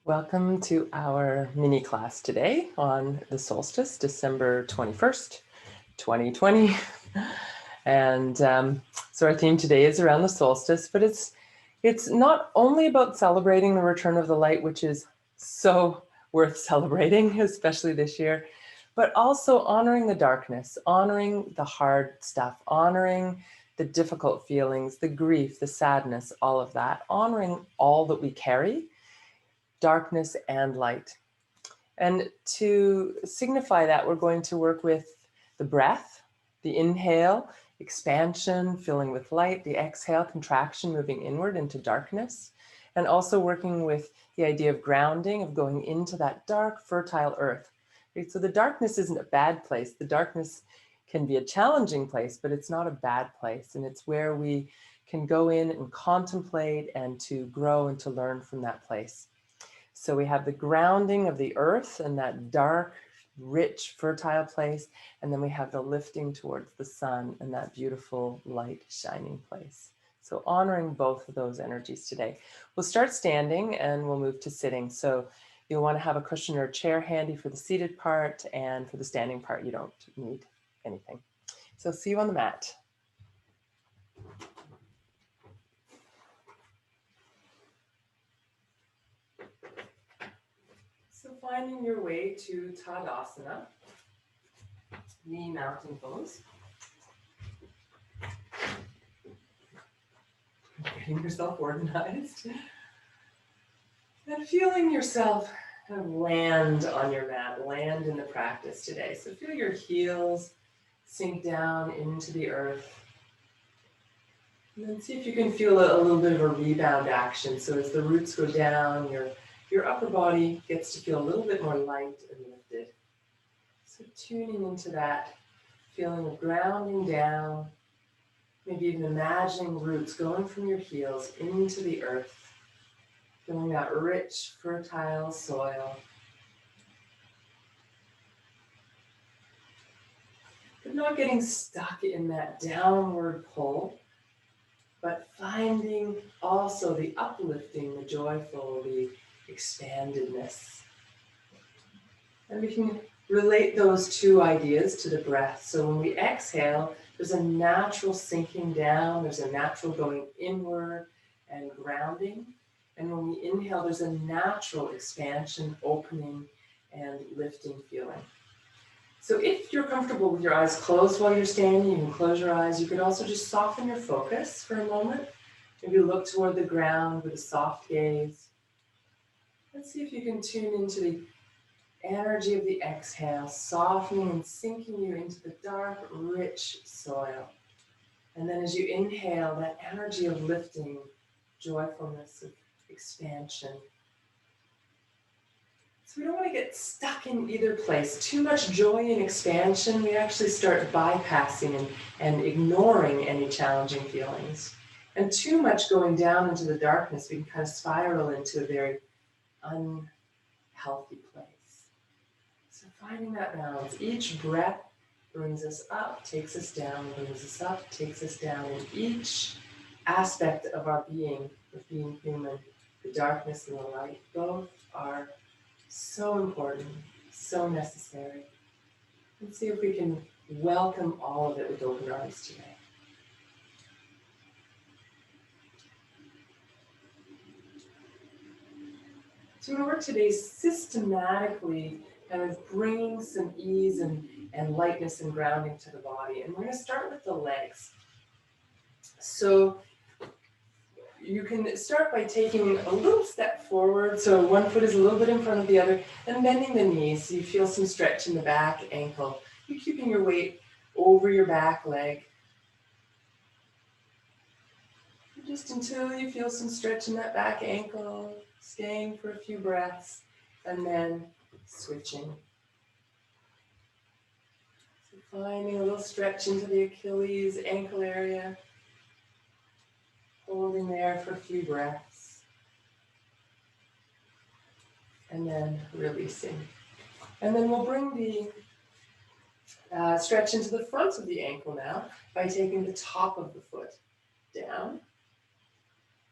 Welcome to our mini class today on the solstice, December 21st, 2020. And so our theme today is around the solstice, but it's not only about celebrating the return of the light, which is so worth celebrating, especially this year, but also honoring the darkness, honoring the hard stuff, honoring the difficult feelings, the grief, the sadness, all of that, honoring all that we carry, darkness and light. And to signify that, we're going to work with the breath, the inhale, expansion, filling with light, the exhale, contraction, moving inward into darkness, and also working with the idea of grounding, of going into that dark, fertile earth. Right? So the darkness isn't a bad place. The darkness can be a challenging place, but it's not a bad place. And it's where we can go in and contemplate and to grow and to learn from that place. So we have the grounding of the earth and that dark, rich, fertile place. And then we have the lifting towards the sun and that beautiful light shining place. So honoring both of those energies today. We'll start standing and we'll move to sitting. So you'll want to have a cushion or a chair handy for the seated part, and for the standing part, you don't need anything. So see you on the mat. So finding your way to Tadasana, knee mountain pose. Getting yourself organized. And feeling yourself kind of land on your mat, land in the practice today. So feel your heels sink down into the earth. And then see if you can feel a little bit of a rebound action. So as the roots go down, your upper body gets to feel a little bit more light and lifted. So tuning into that feeling of grounding down, maybe even imagining roots going from your heels into the earth, feeling that rich, fertile soil. But not getting stuck in that downward pull, but finding also the uplifting, the joyful, the expandedness. And we can relate those two ideas to the breath. So when we exhale, there's a natural sinking down, there's a natural going inward and grounding. And when we inhale, there's a natural expansion, opening, and lifting feeling. So if you're comfortable with your eyes closed while you're standing, you can close your eyes. You could also just soften your focus for a moment. Maybe look toward the ground with a soft gaze. Let's see if you can tune into the energy of the exhale, softening and sinking you into the dark, rich soil. And then as you inhale, that energy of lifting, joyfulness, of expansion. So we don't want to get stuck in either place. Too much joy and expansion, we actually start bypassing and ignoring any challenging feelings. And too much going down into the darkness, we can kind of spiral into a very unhealthy place. So finding that balance. Each breath brings us up, takes us down, brings us up, takes us down. And each aspect of our being, of being human, the darkness and the light, both are so important, so necessary. Let's see if we can welcome all of it with open arms today. So we're going to work today systematically kind of bringing some ease and lightness and grounding to the body. And we're going to start with the legs. So you can start by taking a little step forward. So one foot is a little bit in front of the other, and bending the knees so you feel some stretch in the back ankle. You're keeping your weight over your back leg. Just until you feel some stretch in that back ankle, staying for a few breaths, and then switching. So finding a little stretch into the Achilles ankle area. Holding there for a few breaths. And then releasing. And then we'll bring the stretch into the front of the ankle now by taking the top of the foot down.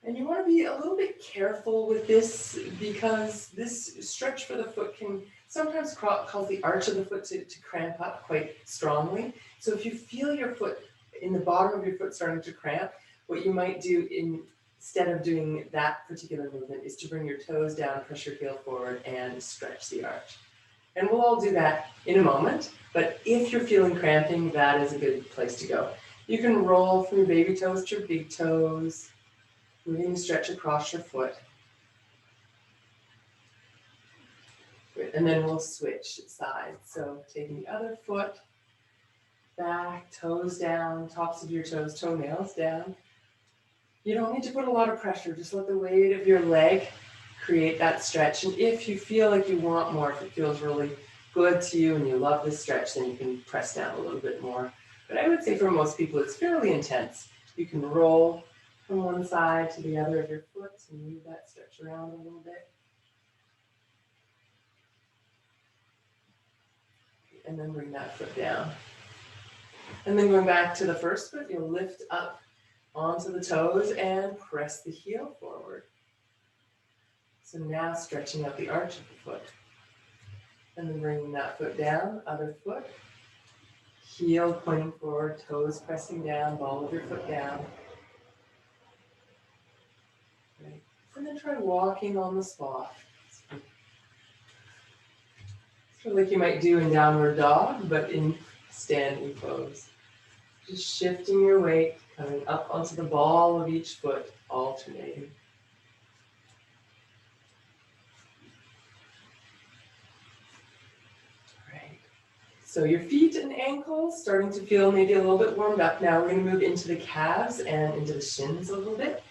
And you want to be a little bit careful with this because this stretch for the foot can sometimes cause the arch of the foot to cramp up quite strongly. So if you feel your foot in the bottom of your foot starting to cramp, what you might do instead of doing that particular movement is to bring your toes down, press your heel forward, and stretch the arch. And we'll all do that in a moment, but if you're feeling cramping, that is a good place to go. You can roll from your baby toes to your big toes, moving the stretch across your foot. Good. And then we'll switch sides. So taking the other foot, back, toes down, tops of your toes, toenails down. You don't need to put a lot of pressure, just let the weight of your leg create that stretch. And if you feel like you want more, if it feels really good to you and you love this stretch, then you can press down a little bit more. But I would say for most people, it's fairly intense. You can roll from one side to the other of your foot and move that stretch around a little bit. And then bring that foot down. And then going back to the first foot, you'll lift up onto the toes and press the heel forward. So now stretching out the arch of the foot. And then bringing that foot down, other foot. Heel pointing forward, toes pressing down, ball of your foot down. Right. And then try walking on the spot. Sort of like you might do in downward dog, but in standing pose. Just shifting your weight, coming up onto the ball of each foot, alternating. Right. So your feet and ankles starting to feel maybe a little bit warmed up. Now we're going to move into the calves and into the shins a little bit.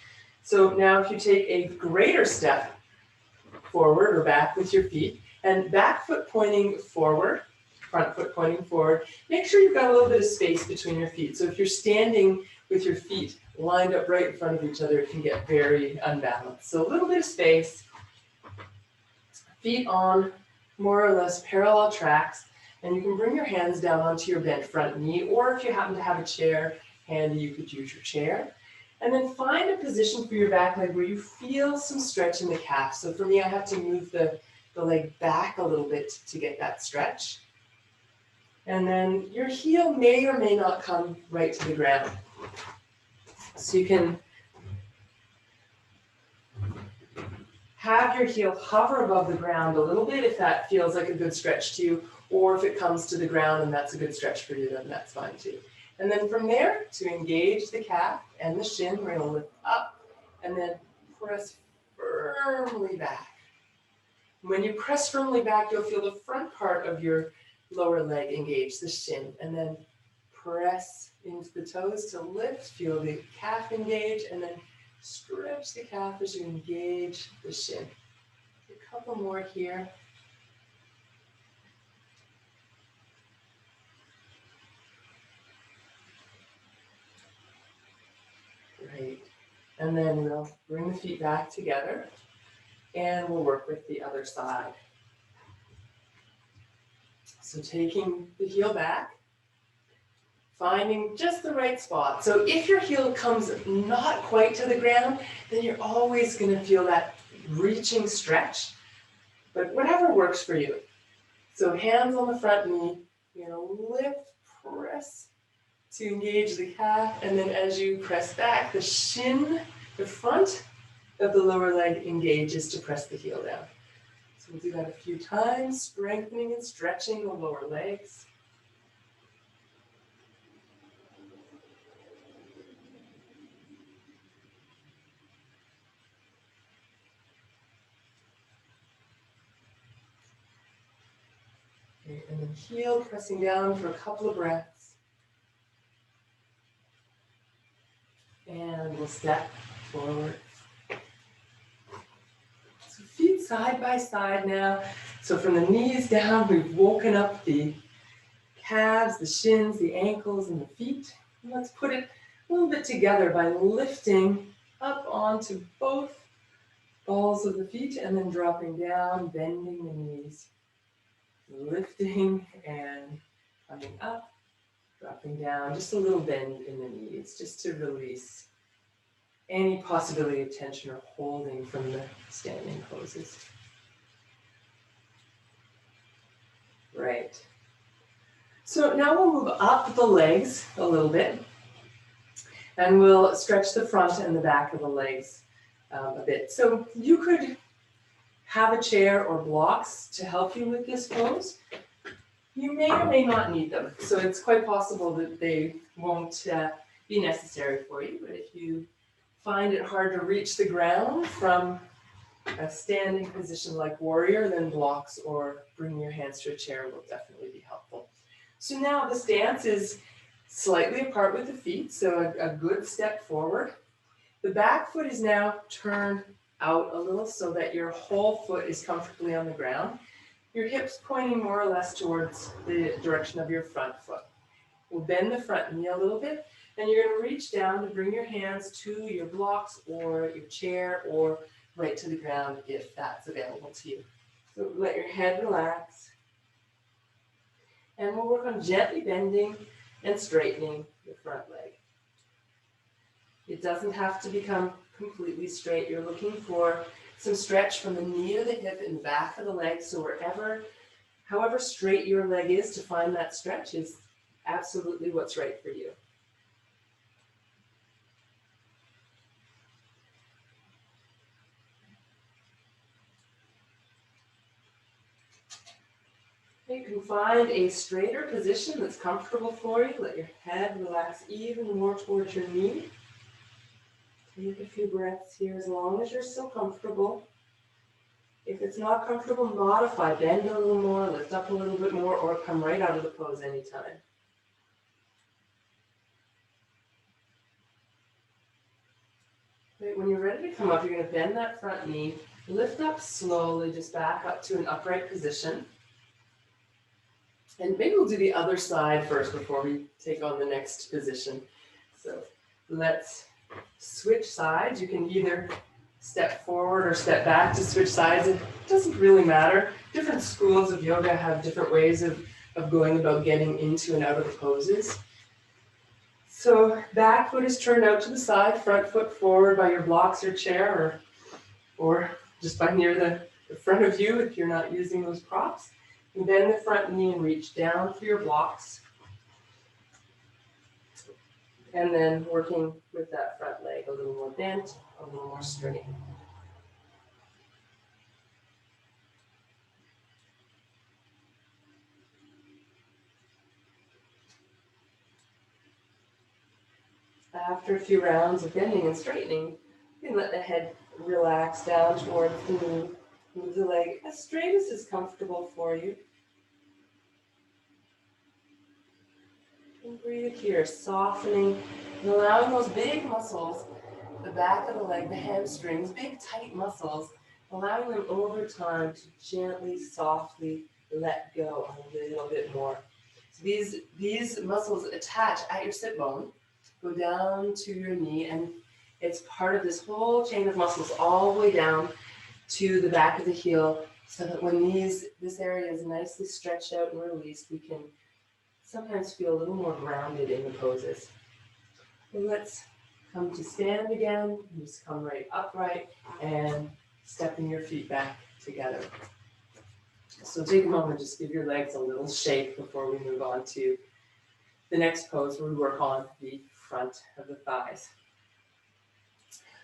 So now if you take a greater step forward or back with your feet, and back foot pointing forward, front foot pointing forward, make sure you've got a little bit of space between your feet. So if you're standing with your feet lined up right in front of each other, it can get very unbalanced. So a little bit of space, feet on more or less parallel tracks, and you can bring your hands down onto your bent front knee, or if you happen to have a chair handy, you could use your chair. And then find a position for your back leg where you feel some stretch in the calf. So for me, I have to move the leg back a little bit to get that stretch. And then your heel may or may not come right to the ground. So you can have your heel hover above the ground a little bit if that feels like a good stretch to you, or if it comes to the ground and that's a good stretch for you, then that's fine too. And then from there, to engage the calf and the shin, we're going to lift up and then press firmly back. When you press firmly back, you'll feel the front part of your lower leg engage, the shin, and then press into the toes to lift, feel the calf engage, and then stretch the calf as you engage the shin. A couple more here. Great. And then we'll bring the feet back together and we'll work with the other side. So taking the heel back, finding just the right spot. So if your heel comes not quite to the ground, then you're always going to feel that reaching stretch, but whatever works for you. So hands on the front knee, you're going to lift, press to engage the calf, and then as you press back, the shin, the front of the lower leg engages to press the heel down. So we'll do that a few times, strengthening and stretching the lower legs. Okay, and then heel pressing down for a couple of breaths. And we'll step forward. So feet side by side now. So from the knees down, we've woken up the calves, the shins, the ankles, and the feet. And let's put it a little bit together by lifting up onto both balls of the feet and then dropping down, bending the knees. Lifting and coming up, dropping down, just a little bend in the knees, just to release any possibility of tension or holding from the standing poses. Right. So now we'll move up the legs a little bit, and we'll stretch the front and the back of the legs a bit. So you could have a chair or blocks to help you with this pose. You may or may not need them, so it's quite possible that they won't be necessary for you, but if you find it hard to reach the ground from a standing position like warrior, then blocks or bringing your hands to a chair will definitely be helpful. So now the stance is slightly apart with the feet, so a good step forward. The back foot is now turned out a little so that your whole foot is comfortably on the ground. Your hips pointing more or less towards the direction of your front foot. We'll bend the front knee a little bit, and you're going to reach down to bring your hands to your blocks or your chair or right to the ground if that's available to you. So let your head relax. And we'll work on gently bending and straightening the front leg. It doesn't have to become completely straight. You're looking for some stretch from the knee to the hip and the back of the leg. So however straight your leg is, to find that stretch is absolutely what's right for you. You can find a straighter position that's comfortable for you. Let your head relax even more towards your knee. Take a few breaths here as long as you're still comfortable. If it's not comfortable, modify. Bend a little more, lift up a little bit more, or come right out of the pose anytime. Right, when you're ready to come up, you're going to bend that front knee, lift up slowly, just back up to an upright position. And maybe we'll do the other side first before we take on the next position. So let's switch sides. You can either step forward or step back to switch sides. It doesn't really matter. Different schools of yoga have different ways of going about getting into and out of the poses. So back foot is turned out to the side, front foot forward by your blocks or chair, or just by near the front of you if you're not using those props. And bend the front knee and reach down for your blocks. And then working with that front leg a little more bent, a little more straight. After a few rounds of bending and straightening, you can let the head relax down towards the knee. Move the leg as straight as is comfortable for you. And breathe here, softening and allowing those big muscles, the back of the leg, the hamstrings, big tight muscles, allowing them over time to gently, softly let go a little bit more. So these muscles attach at your sit bone, go down to your knee, and it's part of this whole chain of muscles all the way down to the back of the heel, so that when this area is nicely stretched out and released, we can sometimes feel a little more grounded in the poses. And let's come to stand again. Just come right upright and stepping your feet back together. So take a moment, just give your legs a little shake before we move on to the next pose where we work on the front of the thighs.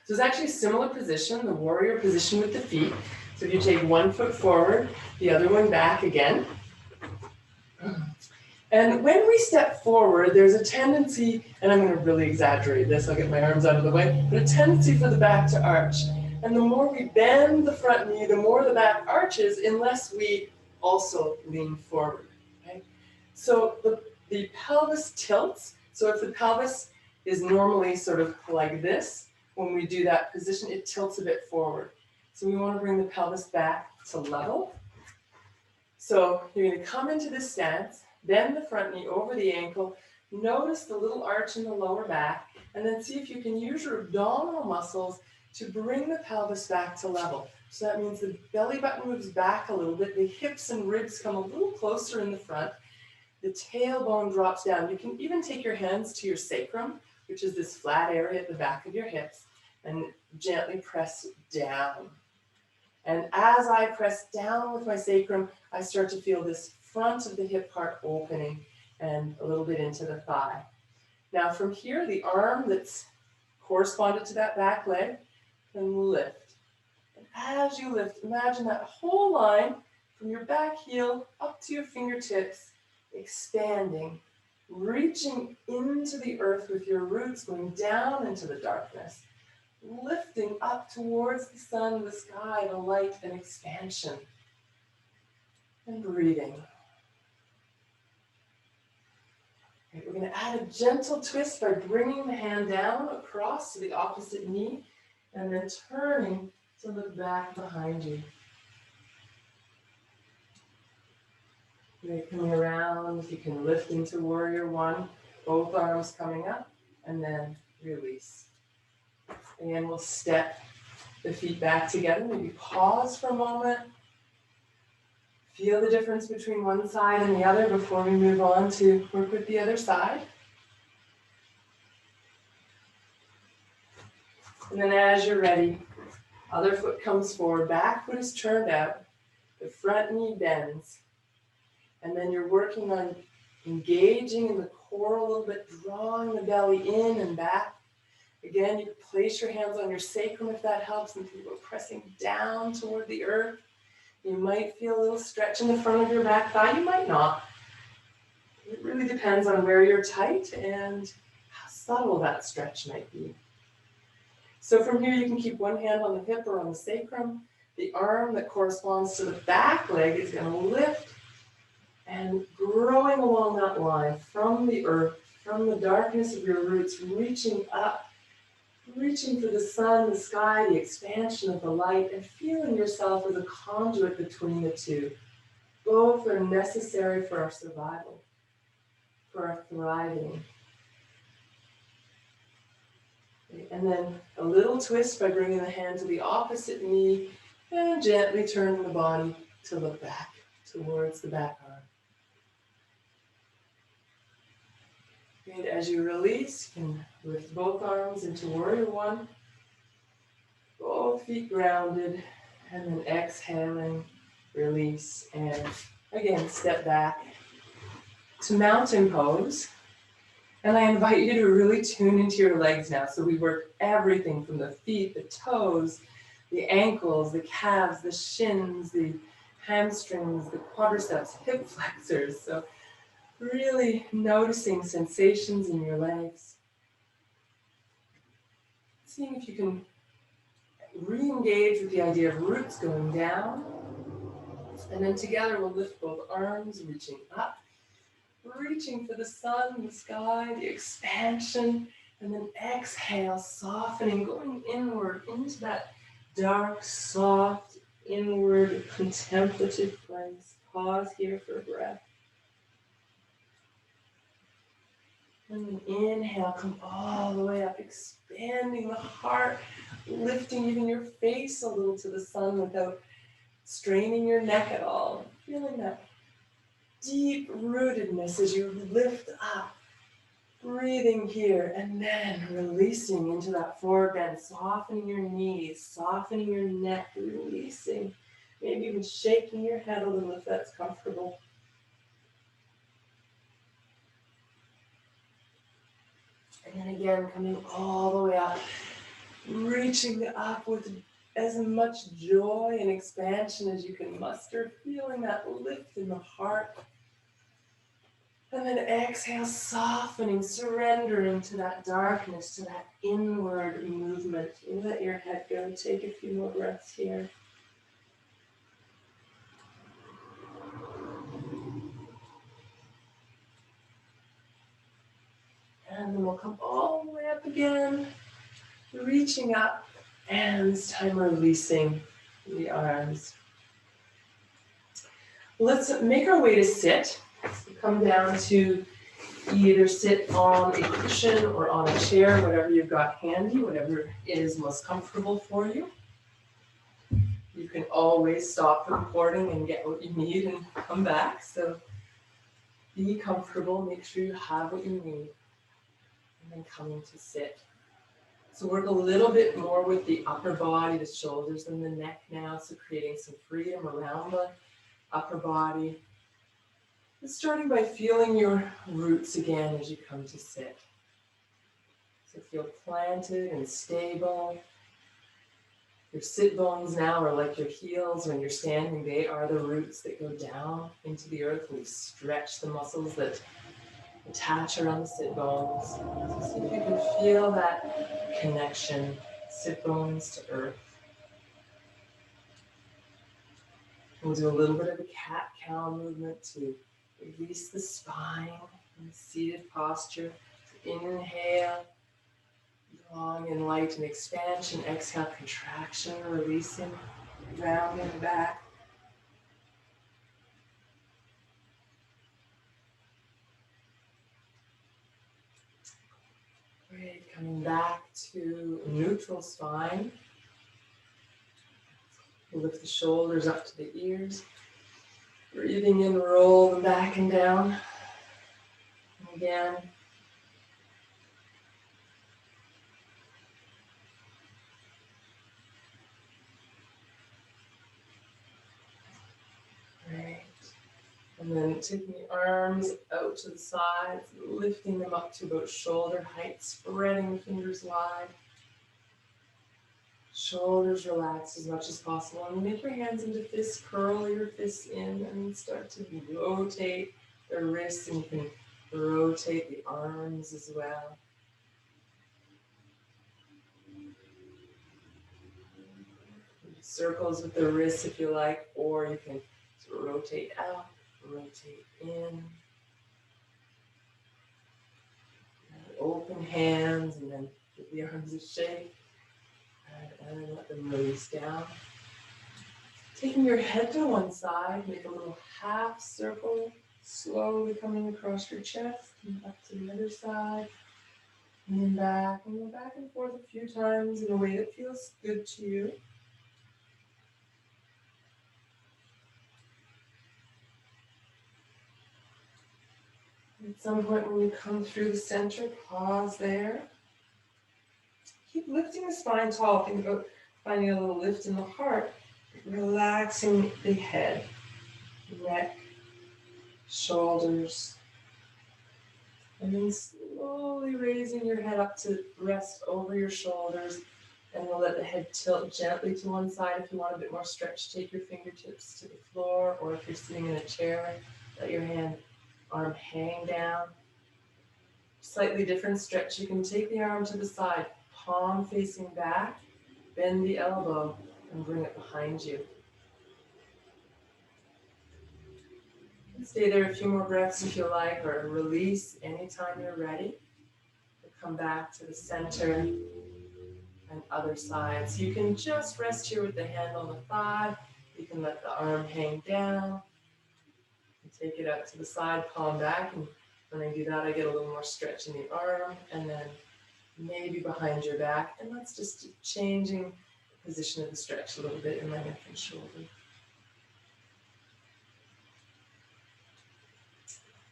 So it's actually a similar position, the warrior position with the feet. So if you take one foot forward, the other one back again. And when we step forward, there's a tendency, and I'm going to really exaggerate this, I'll get my arms out of the way, but a tendency for the back to arch. And the more we bend the front knee, the more the back arches, unless we also lean forward. Okay? So the pelvis tilts. So if the pelvis is normally sort of like this, when we do that position, it tilts a bit forward. So we want to bring the pelvis back to level. So you're going to come into this stance, bend the front knee over the ankle, notice the little arch in the lower back, and then see if you can use your abdominal muscles to bring the pelvis back to level. So that means the belly button moves back a little bit, the hips and ribs come a little closer in the front, the tailbone drops down. You can even take your hands to your sacrum, which is this flat area at the back of your hips, and gently press down. And as I press down with my sacrum, I start to feel this front of the hip part opening and a little bit into the thigh. Now from here, the arm that's corresponded to that back leg can lift. And as you lift, imagine that whole line from your back heel up to your fingertips, expanding, reaching into the earth with your roots, going down into the darkness, lifting up towards the sun, the sky, the light, and expansion. And breathing. Okay, we're going to add a gentle twist by bringing the hand down across to the opposite knee and then turning to look back behind you. Okay, coming around, you can lift into warrior one, both arms coming up, and then release. Again, we'll step the feet back together, maybe pause for a moment. Feel the difference between one side and the other before we move on to work with the other side. And then as you're ready, other foot comes forward, back foot is turned out, the front knee bends, and then you're working on engaging in the core a little bit, drawing the belly in and back. Again, you place your hands on your sacrum if that helps, and people are pressing down toward the earth. You might feel a little stretch in the front of your back thigh, you might not. It really depends on where you're tight and how subtle that stretch might be. So from here, you can keep one hand on the hip or on the sacrum. The arm that corresponds to the back leg is going to lift and growing along that line from the earth, from the darkness of your roots, reaching up, reaching for the sun, the sky, the expansion of the light, and feeling yourself as a conduit between the two. Both are necessary for our survival, for our thriving. And then a little twist by bringing the hand to the opposite knee and gently turning the body to look back towards the back arm. And as you release, you can lift both arms into warrior one, both feet grounded, and then exhaling, release, and again, step back to mountain pose. And I invite you to really tune into your legs now. So we work everything from the feet, the toes, the ankles, the calves, the shins, the hamstrings, the quadriceps, hip flexors. So really noticing sensations in your legs. Seeing if you can re-engage with the idea of roots going down. And then together we'll lift both arms, reaching up, reaching for the sun, the sky, the expansion, and then exhale, softening, going inward into that dark, soft, inward, contemplative place. Pause here for a breath. And then inhale, come all the way up, expanding the heart, lifting even your face a little to the sun without straining your neck at all. Feeling that deep rootedness as you lift up, breathing here, and then releasing into that forward bend, softening your knees, softening your neck, releasing, maybe even shaking your head a little if that's comfortable. And then again, coming all the way up, reaching up with as much joy and expansion as you can muster, feeling that lift in the heart. And then exhale, softening, surrendering to that darkness, to that inward movement. You let your head go. Take a few more breaths here. And then we'll come all the way up again, reaching up, and this time releasing the arms. Let's make our way to sit. So come down to either sit on a cushion or on a chair, whatever you've got handy, whatever is most comfortable for you. You can always stop the recording and get what you need and come back. So be comfortable, make sure you have what you need. And then coming to sit. So work a little bit more with the upper body, the shoulders and the neck now. So creating some freedom around the upper body. And starting by feeling your roots again as you come to sit. So feel planted and stable. Your sit bones now are like your heels when you're standing. They are the roots that go down into the earth, and you stretch the muscles that attach around the sit bones. So see if you can feel that connection, sit bones to earth. We'll do a little bit of a cat-cow movement to release the spine in seated posture. So inhale, long and light and expansion. Exhale, contraction, releasing, rounding back. Great, coming back to neutral spine. We'll lift the shoulders up to the ears. Breathing in, roll them back and down. And again. Great. And then taking the arms out to the sides, lifting them up to about shoulder height, spreading the fingers wide. Shoulders relax as much as possible. And make your hands into fists, curl your fists in, and start to rotate the wrists, and you can rotate the arms as well. Circles with the wrists if you like, or you can rotate out, rotate in. Open hands, and then give the arms a shake. And then let them release down. Taking your head to one side, make a little half circle, slowly coming across your chest, and up to the other side. And back, and go back and forth a few times in a way that feels good to you. At some point when you come through the center, pause there. Keep lifting the spine tall. Think about finding a little lift in the heart. Relaxing the head, neck, shoulders. And then slowly raising your head up to rest over your shoulders. And we'll let the head tilt gently to one side. If you want a bit more stretch, take your fingertips to the floor. Or if you're sitting in a chair, let your arm hang down. Slightly different stretch. You can take the arm to the side, palm facing back, bend the elbow, and bring it behind you. And stay there a few more breaths if you like, or release anytime you're ready. Come back to the center and other side. So you can just rest here with the hand on the thigh. You can let the arm hang down. And take it out to the side, palm back. And when I do that, I get a little more stretch in the arm. And then maybe behind your back. And let's just keep changing the position of the stretch a little bit in my neck and shoulder.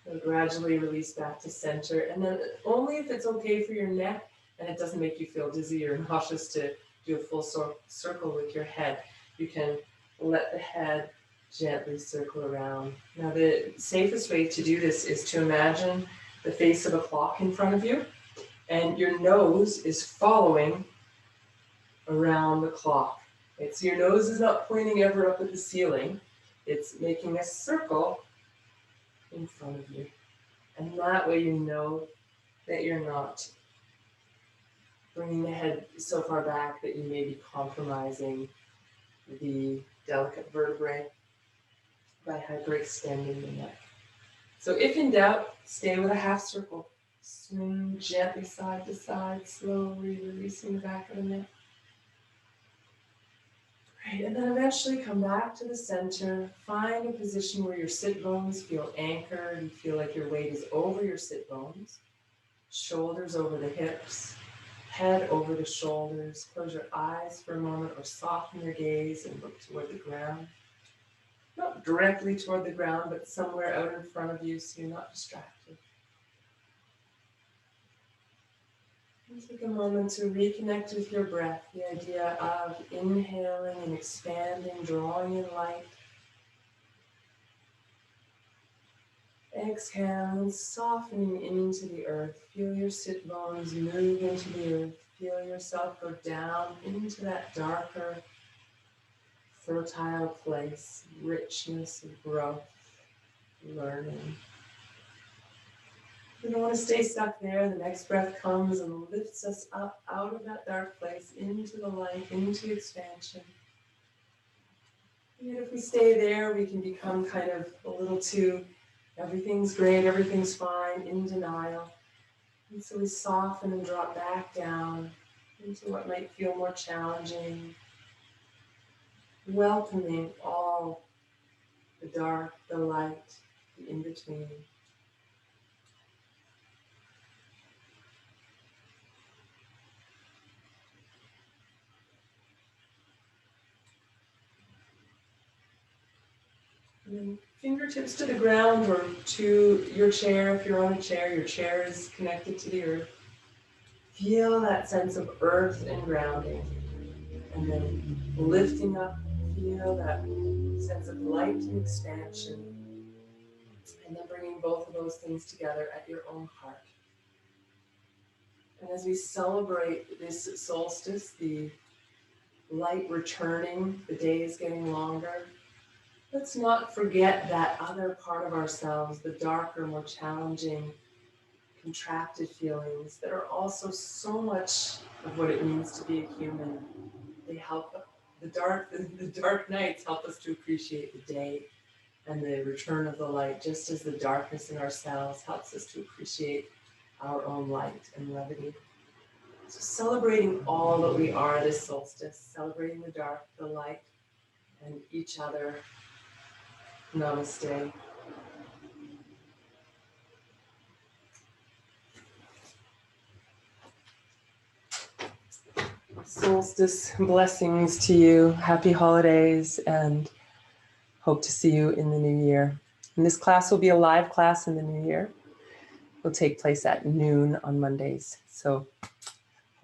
So gradually release back to center. And then only if it's okay for your neck and it doesn't make you feel dizzy or nauseous to do a full circle with your head, you can let the head gently circle around. Now the safest way to do this is to imagine the face of a clock in front of you, and your nose is following around the clock. Right? So your nose is not pointing ever up at the ceiling. It's making a circle in front of you. And that way you know that you're not bringing the head so far back that you may be compromising the delicate vertebrae by hyperextending the neck. So if in doubt, stay with a half circle. Swing gently side to side, slowly releasing the back of the neck. Great, and then eventually come back to the center. Find a position where your sit bones feel anchored. You feel like your weight is over your sit bones. Shoulders over the hips. Head over the shoulders. Close your eyes for a moment or soften your gaze and look toward the ground. Not directly toward the ground, but somewhere out in front of you so you're not distracted. Take a moment to reconnect with your breath, the idea of inhaling and expanding, drawing in light. Exhaling, softening into the earth. Feel your sit bones move into the earth. Feel yourself go down into that darker, fertile place, richness of growth, learning. We don't want to stay stuck there. The next breath comes and lifts us up out of that dark place into the light, into expansion. And yet if we stay there, we can become kind of a little too, everything's great, everything's fine, in denial. And so we soften and drop back down into what might feel more challenging, welcoming all the dark, the light, the in-between. And then fingertips to the ground or to your chair. If you're on a chair, your chair is connected to the earth. Feel that sense of earth and grounding. And then lifting up, feel that sense of light and expansion. And then bringing both of those things together at your own heart. And as we celebrate this solstice, the light returning, the day is getting longer, let's not forget that other part of ourselves, the darker, more challenging, contracted feelings that are also so much of what it means to be a human. They help, the dark nights help us to appreciate the day and the return of the light, just as the darkness in ourselves helps us to appreciate our own light and levity. So celebrating all that we are this solstice, celebrating the dark, the light, and each other. Namaste. Solstice blessings to you. Happy holidays, and hope to see you in the new year. And this class will be a live class in the new year. It will take place at noon on Mondays. So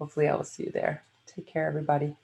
hopefully I will see you there. Take care, everybody.